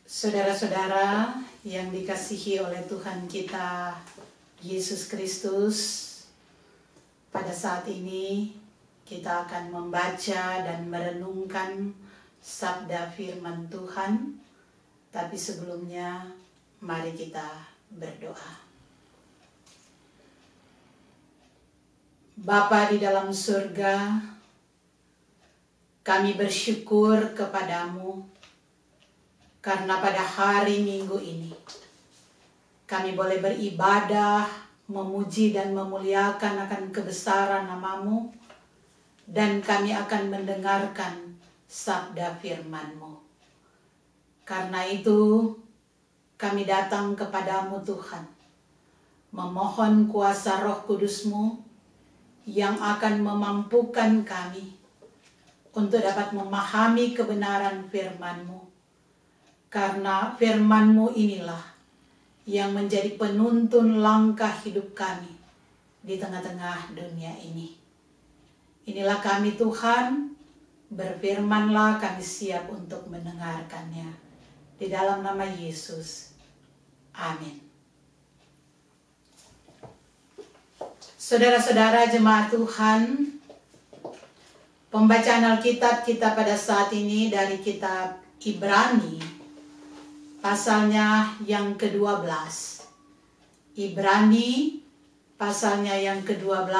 Saudara-saudara yang dikasihi oleh Tuhan kita Yesus Kristus, pada saat ini kita akan membaca dan merenungkan sabda firman Tuhan. Tapi sebelumnya mari kita berdoa. Bapa di dalam surga, kami bersyukur kepadamu karena pada hari Minggu ini kami boleh beribadah, memuji dan memuliakan akan kebesaran nama-Mu, dan kami akan mendengarkan sabda firman-Mu. Karena itu kami datang kepadamu Tuhan, memohon kuasa Roh Kudus-Mu yang akan memampukan kami untuk dapat memahami kebenaran firman-Mu. Karena firman-Mu inilah yang menjadi penuntun langkah hidup kami di tengah-tengah dunia ini. Inilah kami Tuhan, berfirmanlah, kami siap untuk mendengarkannya. Di dalam nama Yesus. Amin. Saudara-saudara jemaat Tuhan, pembacaan Alkitab kita pada saat ini dari kitab Ibrani, pasalnya yang ke-12. Ibrani, pasalnya yang ke-12,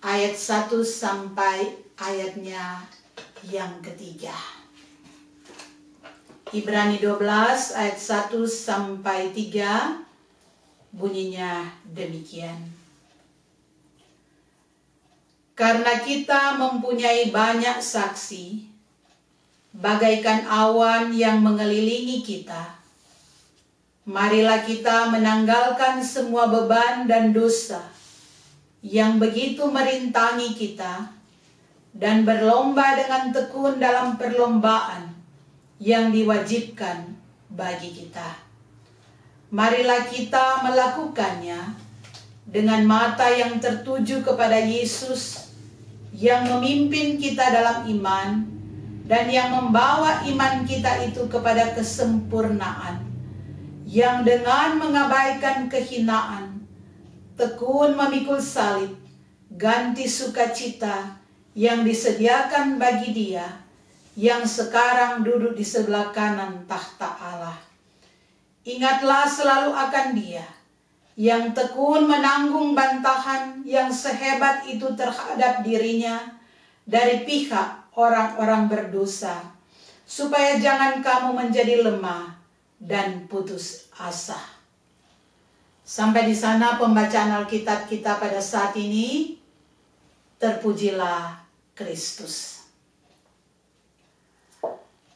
ayat 1 sampai ayatnya yang ketiga. Ibrani 12 ayat 1 sampai 3 bunyinya demikian. Karena kita mempunyai banyak saksi, bagaikan awan yang mengelilingi kita, marilah kita menanggalkan semua beban dan dosa yang begitu merintangi kita, dan berlomba dengan tekun dalam perlombaan yang diwajibkan bagi kita. Marilah kita melakukannya dengan mata yang tertuju kepada Yesus yang memimpin kita dalam iman dan yang membawa iman kita itu kepada kesempurnaan, yang dengan mengabaikan kehinaan tekun memikul salib, ganti sukacita yang disediakan bagi Dia yang sekarang duduk di sebelah kanan tahta Allah. Ingatlah selalu akan Dia yang tekun menanggung bantahan yang sehebat itu terhadap dirinya dari pihak orang-orang berdosa, supaya jangan kamu menjadi lemah dan putus asa. Sampai di sana pembacaan Alkitab kita pada saat ini. Terpujilah Kristus.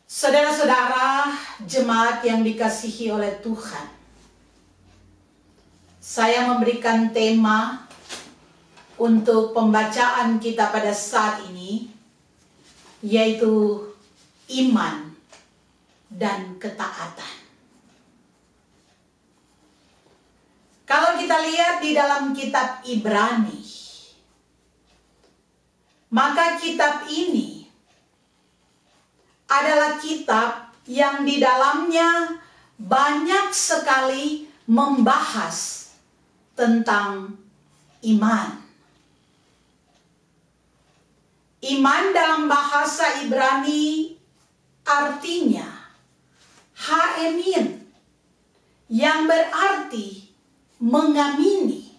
Saudara-saudara jemaat yang dikasihi oleh Tuhan, saya memberikan tema untuk pembacaan kita pada saat ini, yaitu iman dan ketaatan. Kalau kita lihat di dalam kitab Ibrani, maka kitab ini adalah kitab yang di dalamnya banyak sekali membahas tentang iman. Iman dalam bahasa Ibrani artinya ha'emin, yang berarti mengamini.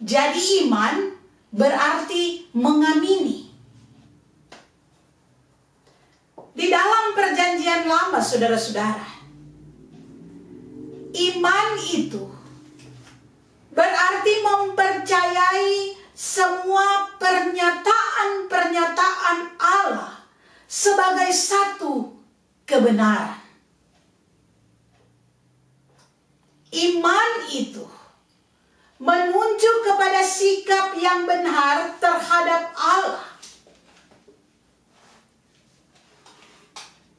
Jadi iman berarti mengamini. Di dalam perjanjian lama, saudara-saudara, iman itu berarti mempercayai semua pernyataan-pernyataan Allah sebagai satu kebenaran. Iman itu menunjuk kepada sikap yang benar terhadap Allah.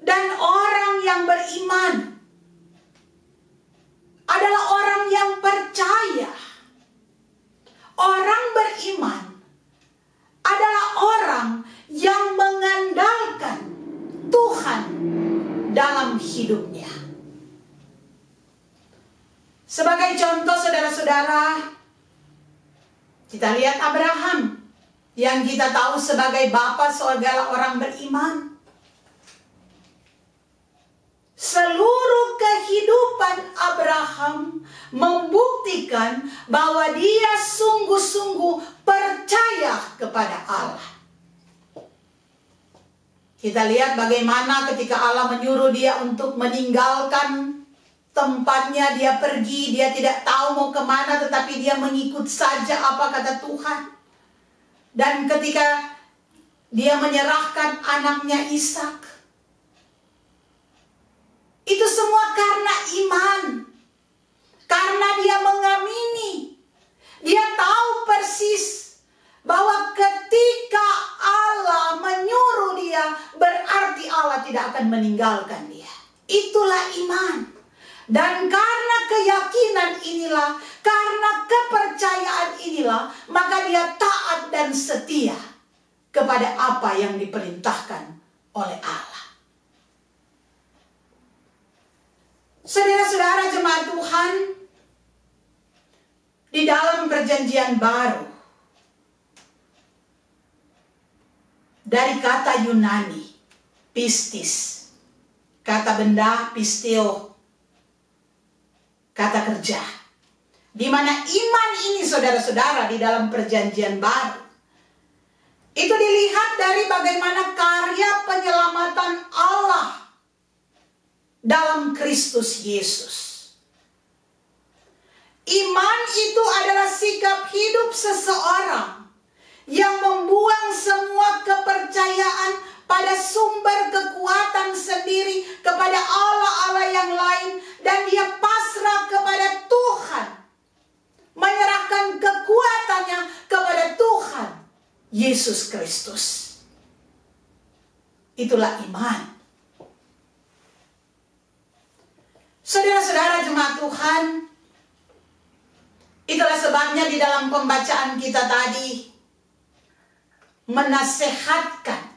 Dan orang yang beriman adalah orang yang percaya. Orang beriman adalah orang yang mengandalkan Tuhan Sebagai contoh saudara-saudara, kita lihat Abraham yang kita tahu sebagai bapa segala orang beriman. Seluruh kehidupan Abraham membuktikan bahwa dia sungguh-sungguh percaya kepada Allah. Kita lihat bagaimana ketika Allah menyuruh dia untuk meninggalkan tempatnya, dia pergi, dia tidak tahu mau kemana, tetapi dia mengikut saja apa kata Tuhan. Dan ketika dia menyerahkan anaknya Ishak, itu semua karena iman. Karena dia mengamini, dia tahu persis bahwa ketika Allah menyuruh dia, berarti Allah tidak akan meninggalkan dia. Itulah iman. Dan karena keyakinan inilah, karena kepercayaan inilah, maka dia taat dan setia kepada apa yang diperintahkan oleh Allah. Saudara-saudara jemaat Tuhan, di dalam perjanjian baru, dari kata Yunani, pistis, kata benda, pisteo, kata kerja. Di mana iman ini saudara-saudara di dalam perjanjian baru, itu dilihat dari bagaimana karya penyelamatan Allah dalam Kristus Yesus. Iman itu adalah sikap hidup seseorang yang membuang semua kepercayaan pada sumber kekuatan sendiri kepada Allah-Allah yang lain, dan dia pasrah kepada Tuhan, menyerahkan kekuatannya kepada Tuhan Yesus Kristus. Itulah iman. Saudara-saudara jemaat Tuhan, itulah sebabnya di dalam pembacaan kita tadi menasehatkan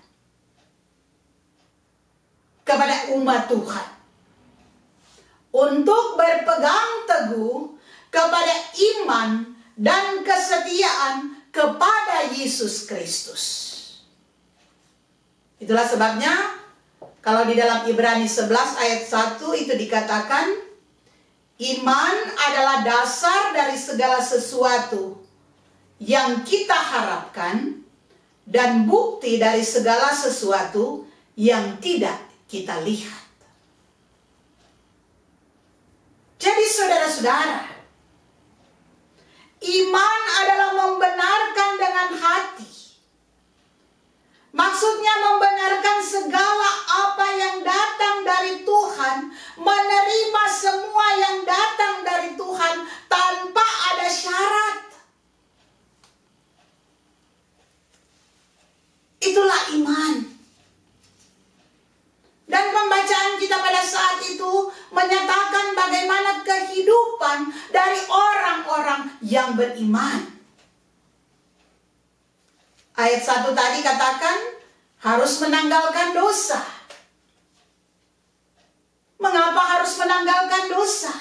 kepada umat Tuhan untuk berpegang teguh kepada iman dan kesetiaan kepada Yesus Kristus. Itulah sebabnya kalau di dalam Ibrani 11 ayat 1 itu dikatakan, iman adalah dasar dari segala sesuatu yang kita harapkan dan bukti dari segala sesuatu yang tidak kita lihat. Jadi saudara-saudara, iman adalah membenarkan dengan hati. Maksudnya membenarkan segala apa yang datang dari Tuhan, menerima semua yang datang dari Tuhan tanpa ada syarat. Itulah iman. Dan pembacaan kita pada saat itu menyatakan bagaimana kehidupan dari orang-orang yang beriman. Ayat 1 tadi katakan harus menanggalkan dosa. Mengapa harus menanggalkan dosa?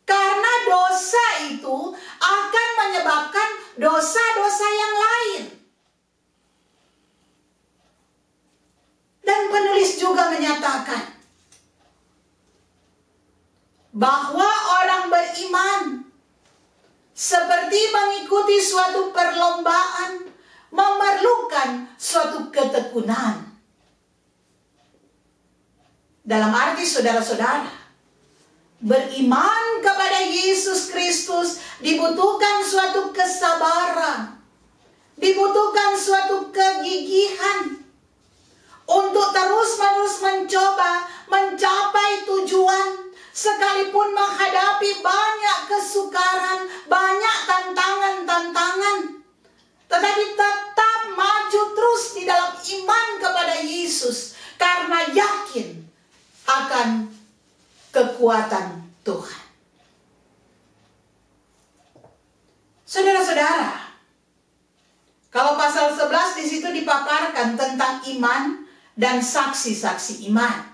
Karena dosa itu akan menyebabkan dosa-dosa yang lain. Dan penulis juga menyatakan bahwa orang beriman seperti mengikuti suatu perlombaan memerlukan suatu ketekunan. Dalam arti saudara-saudara, beriman kepada Yesus Kristus dibutuhkan suatu kesabaran, dibutuhkan suatu kegigihan untuk terus-menerus mencoba mencapai tujuan, sekalipun menghadapi banyak kesukaran, banyak tantangan-tantangan, tetapi tetap maju terus di dalam iman kepada Yesus, karena yakin akan kekuatan Tuhan. Saudara-saudara, kalau pasal 11 di situ dipaparkan tentang iman dan saksi-saksi iman.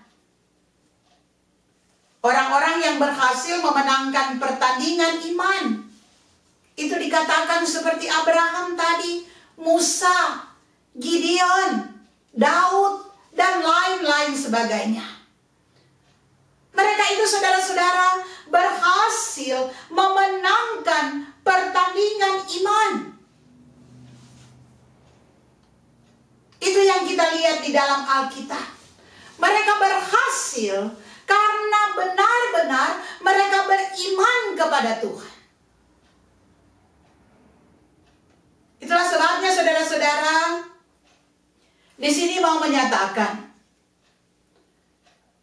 Orang-orang yang berhasil memenangkan pertandingan iman. Itu dikatakan seperti Abraham tadi, Musa, Gideon, Daud, dan lain-lain sebagainya. Mereka itu saudara-saudara berhasil memenangkan pertandingan iman. Itu yang kita lihat di dalam Alkitab. Mereka berhasil karena benar-benar mereka beriman kepada Tuhan. Itulah sebabnya saudara-saudara, di sini mau menyatakan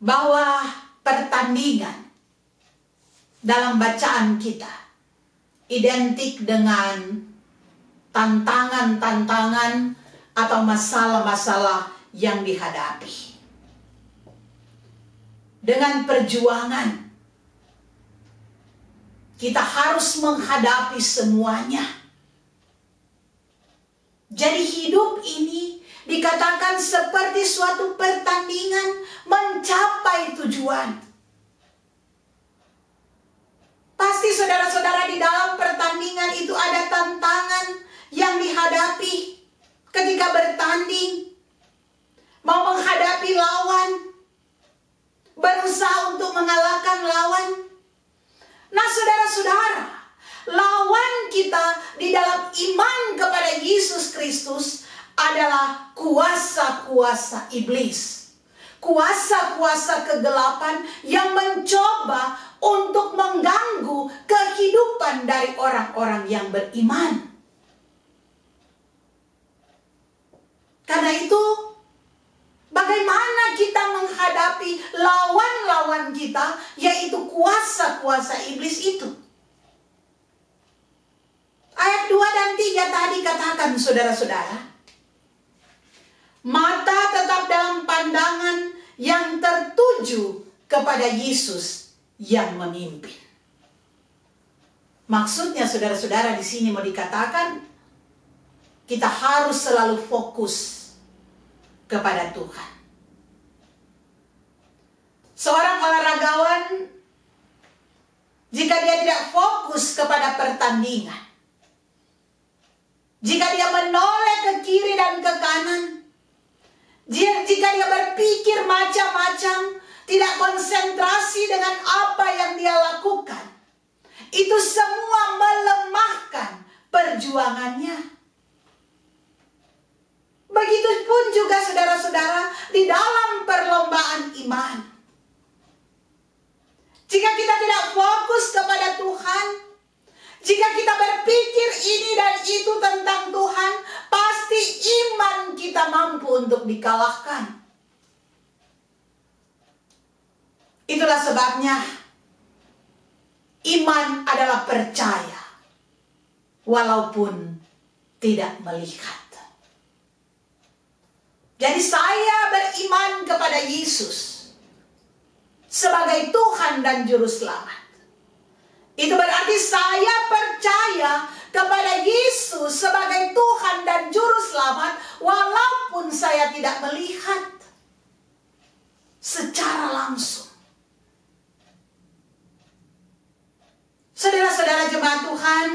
bahwa pertandingan dalam bacaan kita identik dengan tantangan-tantangan atau masalah-masalah yang dihadapi. Dengan perjuangan, kita harus menghadapi semuanya. Jadi hidup ini dikatakan seperti suatu pertandingan mencapai tujuan. Pasti saudara-saudara di dalam pertandingan itu ada tantangan yang dihadapi ketika bertanding. Mau menghadapi lawan, berusaha untuk mengalahkan lawan. Nah saudara-saudara, lawan kita di dalam iman kepada Yesus Kristus adalah kuasa-kuasa iblis. Kuasa-kuasa kegelapan yang mencoba untuk mengganggu kehidupan dari orang-orang yang beriman. Karena itu, bagaimana kita menghadapi lawan-lawan kita, yaitu kuasa-kuasa iblis itu? Ayat 2 dan 3 tadi katakan saudara-saudara, mata tetap dalam pandangan yang tertuju kepada Yesus yang memimpin. Maksudnya saudara-saudara di sini mau dikatakan, kita harus selalu fokus kepada Tuhan. Seorang olahragawan, jika dia tidak fokus kepada pertandingan, jika dia menoleh ke kiri dan ke kanan, jika dia berpikir macam-macam, tidak konsentrasi dengan apa yang dia lakukan, itu semua melemahkan perjuangannya. Begitupun juga saudara-saudara di dalam perlombaan iman. Jika kita tidak fokus kepada Tuhan, jika kita berpikir ini dan itu tentang Tuhan, pasti iman kita mampu untuk dikalahkan. Itulah sebabnya iman adalah percaya walaupun tidak melihat. Jadi saya beriman kepada Yesus sebagai Tuhan dan Juru Selamat. Itu berarti saya percaya kepada Yesus sebagai Tuhan dan Juru Selamat walaupun saya tidak melihat secara langsung. Saudara-saudara jemaat Tuhan,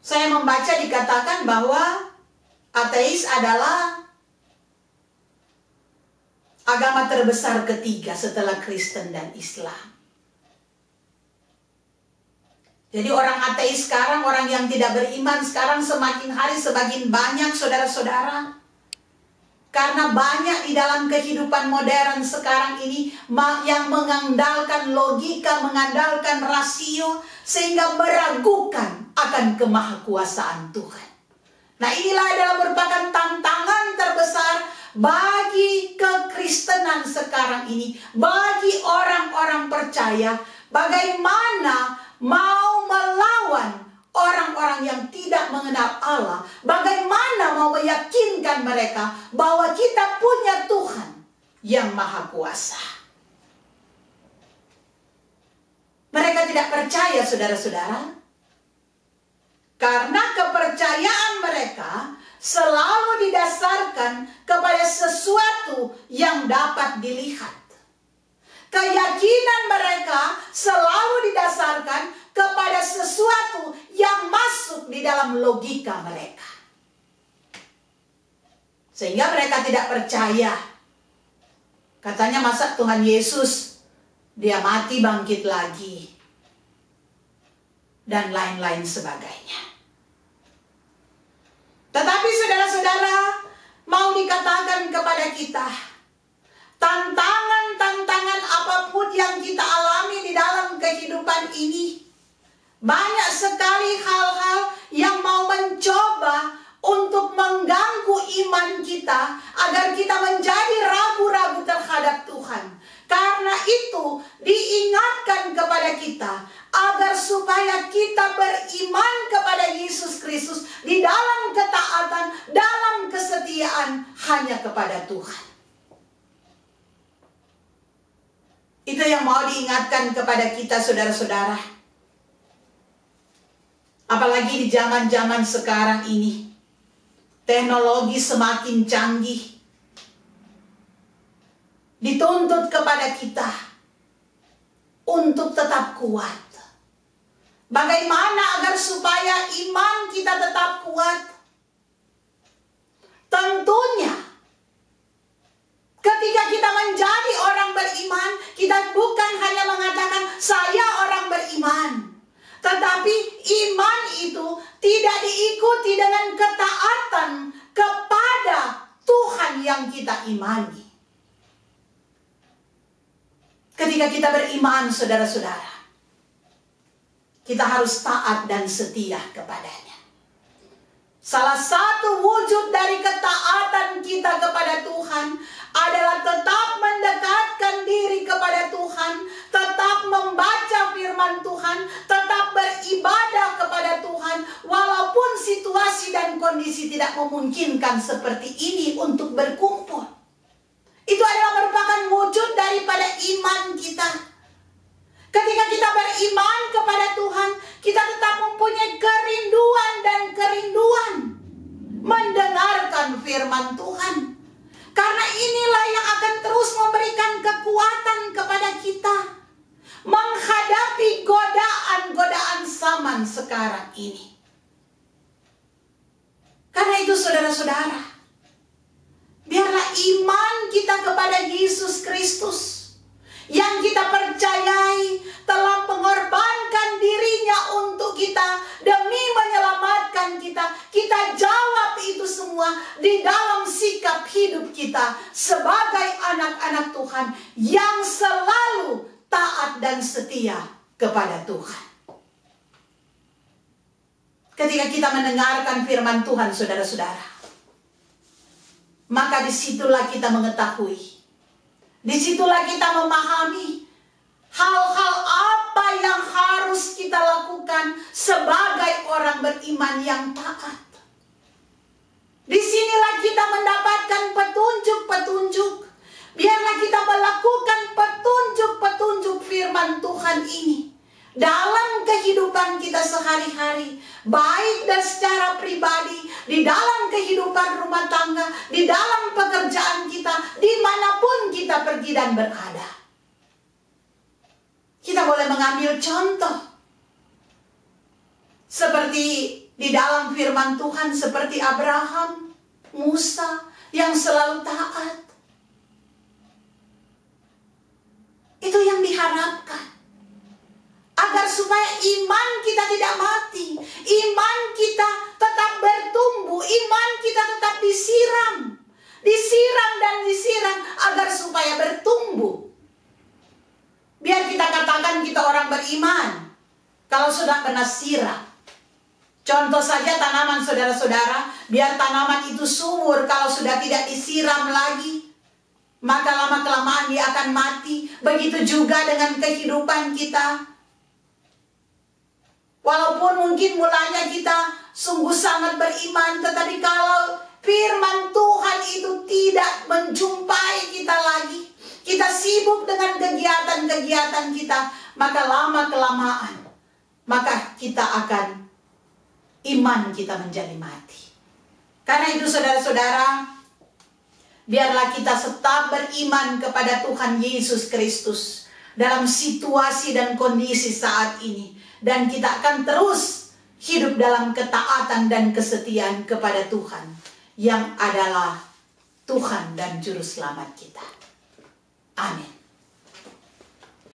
saya membaca dikatakan bahwa ateis adalah agama terbesar ketiga setelah Kristen dan Islam. Jadi orang ateis sekarang, orang yang tidak beriman sekarang semakin hari semakin banyak saudara-saudara. Karena banyak di dalam kehidupan modern sekarang ini yang mengandalkan logika, mengandalkan rasio, sehingga meragukan akan kemahakuasaan Tuhan. Nah inilah adalah merupakan tantangan terbesar bagi kekristenan sekarang ini, bagi orang-orang percaya, bagaimana mau melawan orang-orang yang tidak mengenal Allah, bagaimana mau meyakinkan mereka bahwa kita punya Tuhan yang Maha Kuasa. Mereka tidak percaya saudara-saudara, karena kepercayaan mereka selalu didasarkan kepada sesuatu yang dapat dilihat. Keyakinan mereka selalu didasarkan kepada sesuatu yang masuk di dalam logika mereka. Sehingga mereka tidak percaya. Katanya, masa Tuhan Yesus dia mati bangkit lagi, dan lain-lain sebagainya. Tetapi saudara-saudara, mau dikatakan kepada kita, tantangan-tantangan apapun yang kita alami di dalam kehidupan ini, banyak sekali hal-hal yang mau mencoba untuk mengganggu iman kita agar kita menjadi ragu-ragu terhadap Tuhan. Karena itu diingatkan kepada kita agar supaya kita beriman kepada Yesus Kristus di dalam ketaatan, dalam kesetiaan hanya kepada Tuhan. Itu yang mau diingatkan kepada kita, saudara-saudara. Apalagi di zaman-zaman sekarang ini, teknologi semakin canggih. Dituntut kepada kita untuk tetap kuat. Bagaimana agar supaya iman kita tetap kuat? Tentunya, ketika kita menjadi orang beriman, kita bukan hanya mengatakan saya orang beriman. Tetapi iman itu tidak diikuti dengan ketaatan kepada Tuhan yang kita imani. Ketika kita beriman, saudara-saudara, kita harus taat dan setia kepadanya. Salah satu wujud dari ketaatan kita kepada Tuhan adalah tetap mendekatkan diri kepada Tuhan, tetap membaca firman Tuhan, tetap beribadah kepada Tuhan, walaupun situasi dan kondisi tidak memungkinkan seperti ini untuk berkumpul. Itu adalah merupakan wujud daripada iman kita. Ketika kita beriman kepada Tuhan, kita tetap mempunyai kerinduan dan kerinduan mendengarkan firman Tuhan. Karena inilah yang akan terus memberikan kekuatan kepada kita menghadapi godaan-godaan zaman sekarang ini. Karena itu saudara-saudara, biarlah iman kita kepada Yesus Kristus yang kita percayai telah mengorbankan dirinya untuk kita demi menyelamatkan kita. Kita jawab itu semua di dalam sikap hidup kita sebagai anak-anak Tuhan yang selalu taat dan setia kepada Tuhan. Ketika kita mendengarkan firman Tuhan, saudara-saudara, maka disitulah kita mengetahui, disitulah kita memahami hal-hal apa yang harus kita lakukan sebagai orang beriman yang taat. Disinilah kita mendapatkan petunjuk-petunjuk. Biarlah kita melakukan petunjuk-petunjuk firman Tuhan ini dalam kehidupan kita sehari-hari, baik dan secara pribadi, di dalam kehidupan rumah tangga, di dalam pekerjaan kita, dimanapun kita pergi dan berada. Kita boleh mengambil contoh seperti di dalam firman Tuhan, seperti Abraham, Musa yang selalu taat. Itu yang diharapkan, agar supaya iman kita tidak mati, iman kita tetap bertumbuh, iman kita tetap disiram dan disiram agar supaya bertumbuh. Biar kita katakan kita orang beriman kalau sudah kena siram. Contoh saja tanaman, saudara-saudara, biar tanaman itu subur kalau sudah tidak disiram lagi, maka lama-kelamaan dia akan mati. Begitu juga dengan kehidupan kita. Walaupun mungkin mulanya kita sungguh sangat beriman, tetapi kalau firman Tuhan itu tidak menjumpai kita lagi, kita sibuk dengan kegiatan-kegiatan kita, maka lama-kelamaan, maka kita akan, iman kita menjadi mati. Karena itu saudara-saudara, biarlah kita tetap beriman kepada Tuhan Yesus Kristus dalam situasi dan kondisi saat ini. Dan kita akan terus hidup dalam ketaatan dan kesetiaan kepada Tuhan, yang adalah Tuhan dan Juru Selamat kita. Amin.